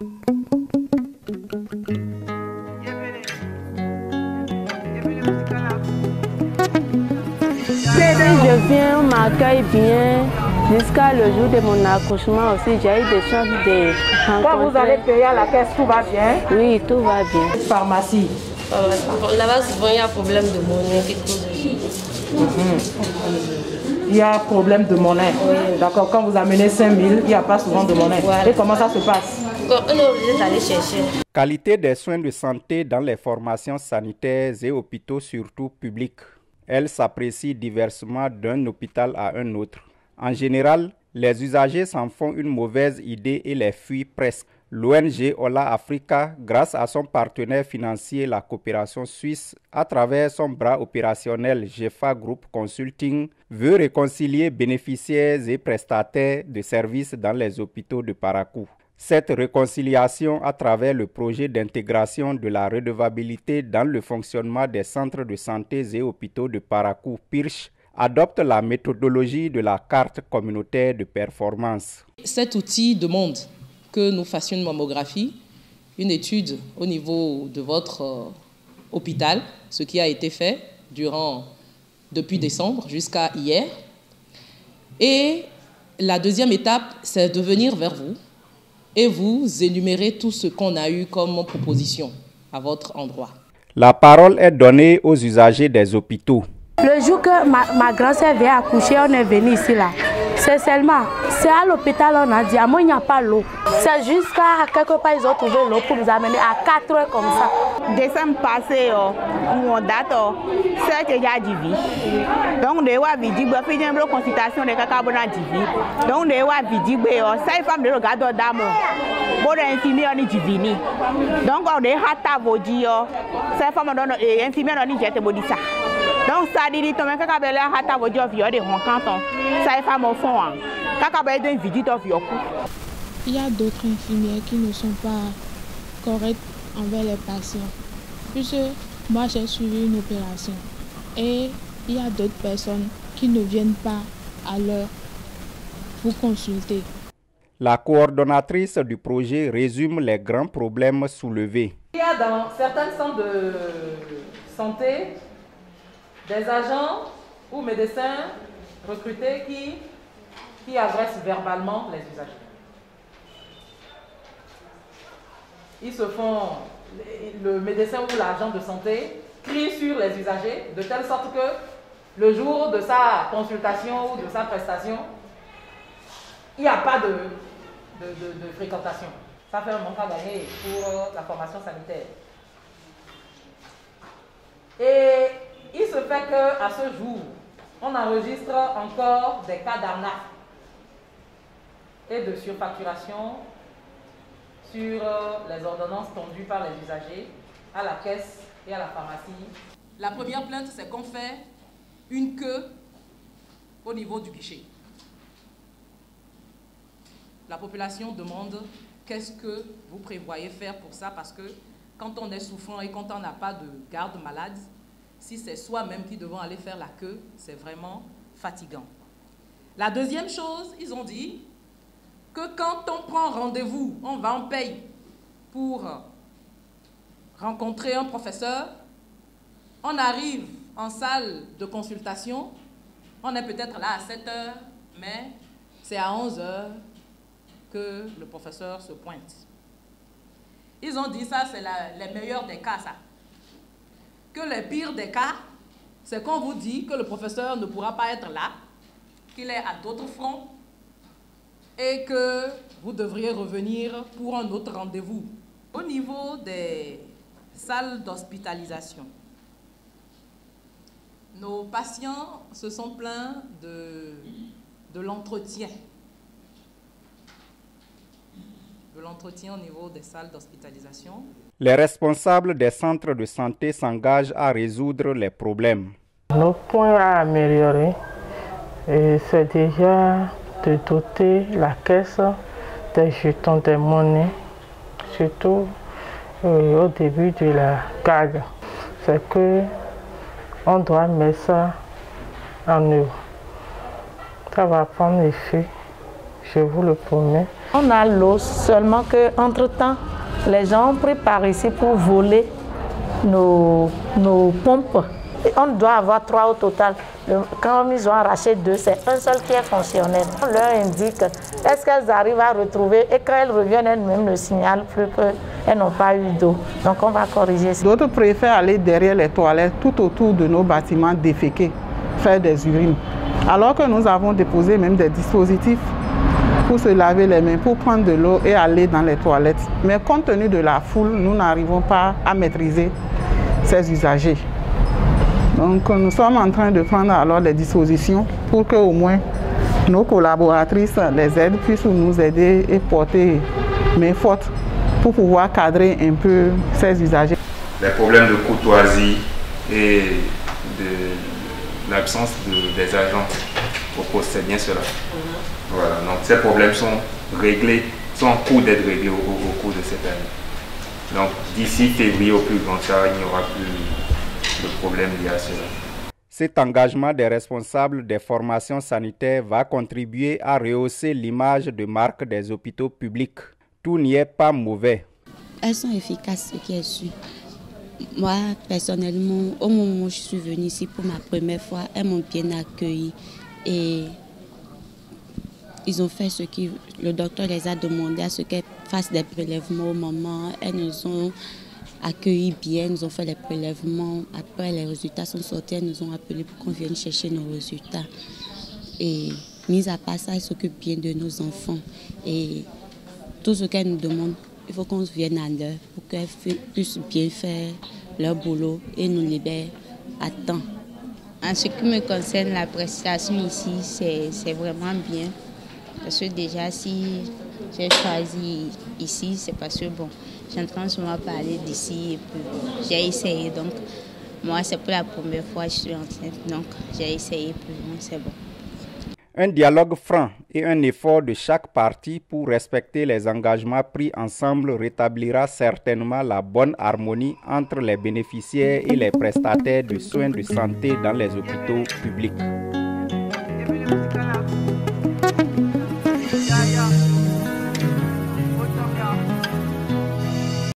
Je viens, on m'accueille bien. Jusqu'à le jour de mon accouchement aussi, j'ai eu des chances de rencontrer. Quand vous allez payer à la caisse, tout va bien? Oui, tout va bien. Pharmacie. Là-bas, souvent, il y a problème de monnaie. Il y a problème de monnaie. Oui. D'accord, quand vous amenez 5 000, il n'y a pas souvent de monnaie. Voilà. Et comment ça se passe? On est obligé d'aller chercher. Qualité des soins de santé dans les formations sanitaires et hôpitaux, surtout publics. Elle s'apprécie diversement d'un hôpital à un autre. En général, les usagers s'en font une mauvaise idée et les fuient presque. L'ONG Ola Africa, grâce à son partenaire financier, la coopération suisse, à travers son bras opérationnel GEFA Group Consulting, veut réconcilier bénéficiaires et prestataires de services dans les hôpitaux de Parakou. Cette réconciliation à travers le projet d'intégration de la redevabilité dans le fonctionnement des centres de santé et hôpitaux de Parakou Pirch adopte la méthodologie de la carte communautaire de performance. Cet outil demande que nous fassions une mammographie, une étude au niveau de votre hôpital, ce qui a été fait depuis décembre jusqu'à hier. Et la deuxième étape, c'est de venir vers vous et vous énumérer tout ce qu'on a eu comme proposition à votre endroit. La parole est donnée aux usagers des hôpitaux. Le jour que ma grand-sœur vient accoucher, on est venu ici là. C'est seulement, c'est à l'hôpital on a dit, à moi il n'y a pas l'eau. C'est jusqu'à quelque part ils ont trouvé l'eau pour nous amener à 4 heures comme ça. Décembre passé, on date, c'est déjà divi. Donc, on a vu une consultation de cacabona divi. Donc, on a vu ça il faut me regarder d'âme. Bon, infirmier on est divini. Donc, on a hâte à vous dire, ça il faut me donner infirmier on est jeté bodissa. Donc ça dit que quand on a hâte à vous dire vieux de rencontre, ça il faut me faire. Quand on a une visite au vieux. Il y a d'autres infirmières qui ne sont pas correctes envers les patients. Puisque moi j'ai suivi une opération et il y a d'autres personnes qui ne viennent pas à l'heure pour consulter. La coordonnatrice du projet résume les grands problèmes soulevés. Il y a dans certains centres de santé des agents ou médecins recrutés qui agressent verbalement les usagers. Ils se font, le médecin ou l'agent de santé crie sur les usagers de telle sorte que le jour de sa consultation ou de sa prestation, il n'y a pas de fréquentation. Ça fait un manque à gagner pour la formation sanitaire. Et il se fait qu'à ce jour, on enregistre encore des cas d'arnaque et de surfacturation sur les ordonnances tendues par les usagers à la caisse et à la pharmacie. La première plainte, c'est qu'on fait une queue au niveau du guichet. La population demande qu'est-ce que vous prévoyez faire pour ça, parce que quand on est souffrant et quand on n'a pas de garde malade, si c'est soi-même qui devons aller faire la queue, c'est vraiment fatigant. La deuxième chose, ils ont dit que quand on prend rendez-vous, on paye pour rencontrer un professeur, on arrive en salle de consultation, on est peut-être là à 7 heures, mais c'est à 11 heures que le professeur se pointe. Ils ont dit ça, c'est les meilleurs des cas, ça. Que les pires des cas, c'est qu'on vous dit que le professeur ne pourra pas être là, qu'il est à d'autres fronts et que vous devriez revenir pour un autre rendez-vous. Au niveau des salles d'hospitalisation, nos patients se sont plaints de l'entretien. De l'entretien au niveau des salles d'hospitalisation. Les responsables des centres de santé s'engagent à résoudre les problèmes. Nos points à améliorer, c'est déjà de doter la caisse des jetons de monnaie, surtout au début de la garde. C'est que on doit mettre ça en œuvre. Ça va prendre effet, je vous le promets. On a l'eau, seulement qu'entre-temps, les gens ont pris par ici pour voler nos pompes. On doit avoir 3 au total. Quand ils ont arraché 2, c'est un seul qui est fonctionnel. On leur indique est-ce qu'elles arrivent à retrouver et quand elles reviennent, elles-mêmes ne signalent plus qu'elles n'ont pas eu d'eau. Donc on va corriger ça. D'autres préfèrent aller derrière les toilettes, tout autour de nos bâtiments déféquer, faire des urines. Alors que nous avons déposé même des dispositifs pour se laver les mains, pour prendre de l'eau et aller dans les toilettes. Mais compte tenu de la foule, nous n'arrivons pas à maîtriser ces usagers. Donc nous sommes en train de prendre alors des dispositions pour que au moins nos collaboratrices, les aides, puissent nous aider et porter main forte pour pouvoir cadrer un peu ces usagers. Les problèmes de courtoisie et de l'absence des agents au poste, c'est bien cela. Voilà, donc ces problèmes sont réglés, sont en cours d'être réglés au cours de cette année. Donc d'ici février au plus grand tard, il n'y aura plus de problème lié à cela. Cet engagement des responsables des formations sanitaires va contribuer à rehausser l'image de marque des hôpitaux publics. Tout n'y est pas mauvais. Elles sont efficaces, ce qui est sûr. Moi, personnellement, au moment où je suis venue ici pour ma première fois, elles m'ont bien accueillie et ils ont fait ce que le docteur les a demandé, à ce qu'elles fassent des prélèvements au moment. Elles nous ont accueillis bien, nous ont fait les prélèvements. Après, les résultats sont sortis, elles nous ont appelés pour qu'on vienne chercher nos résultats. Et mis à part ça, elles s'occupent bien de nos enfants. Et tout ce qu'elles nous demandent, il faut qu'on vienne à l'heure pour qu'elles puissent bien faire leur boulot et nous libèrent à temps. En ce qui me concerne, la prestation ici, c'est vraiment bien. Parce que déjà, si j'ai choisi ici, c'est parce que bon, j'entends souvent parler d'ici et puis j'ai essayé. Donc, moi, c'est pour la première fois que je suis enceinte. Donc, j'ai essayé, puis bon, c'est bon. Un dialogue franc et un effort de chaque partie pour respecter les engagements pris ensemble rétablira certainement la bonne harmonie entre les bénéficiaires et les prestataires de soins de santé dans les hôpitaux publics.